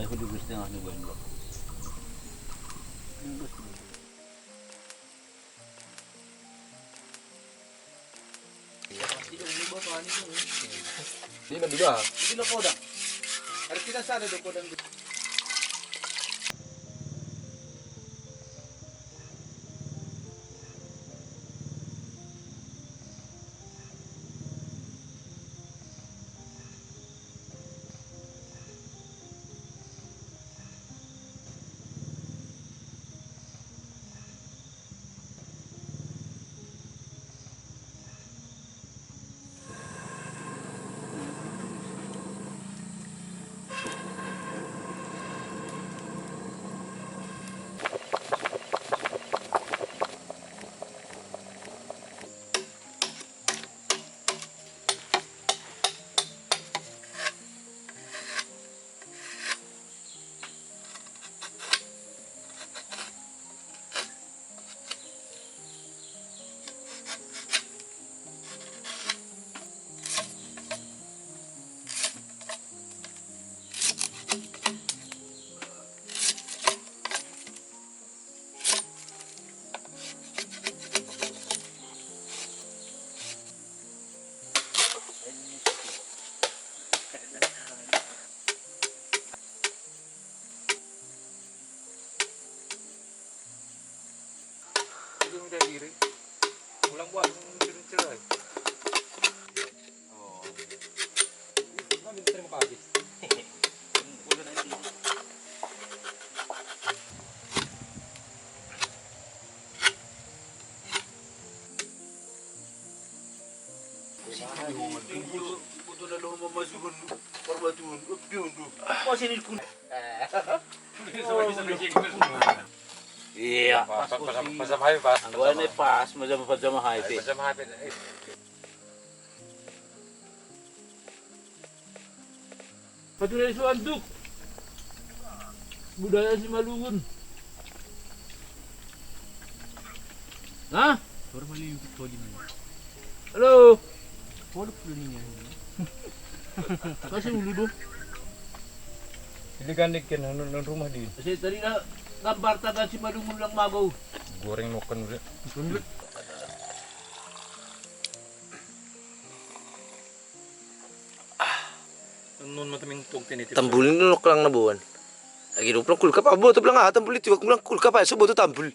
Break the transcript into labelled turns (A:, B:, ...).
A: Ay, ko gusto nga ni Gwen Block.
B: Di ba, di ba?
A: Hindi na kodang.
B: Harus kita sana do kodang. Yung diri. Ulang buwan cerai. Oh. Ano din terima kasih. Ulan na hindi.
A: Buto na loob mamasukan. Parbatun. Upyundo. Pasinil ko. Iya.
B: Pasam hai pas.
A: Ang gawa na pas, majama-pajama hype.
B: Pasam hai.
A: Patuloy sa anduk. Budaya si Malungun. Ha?
C: Baru mali yung toli mo.
A: Halo.
C: Polo pulo niya.
A: Kasi uludo.
B: Pilihan kan ng rumah din.
A: Kasi tadi na gambar taga si Malungun lang magaw.
B: Goreng nukan ulit. Nun mataming tug tinitip.
D: Tambulin nung lang na buwan. Lagi nung pulang kulka pa, buto lang ha, tambulin tiwag mo lang kulka pa, so buto tambul.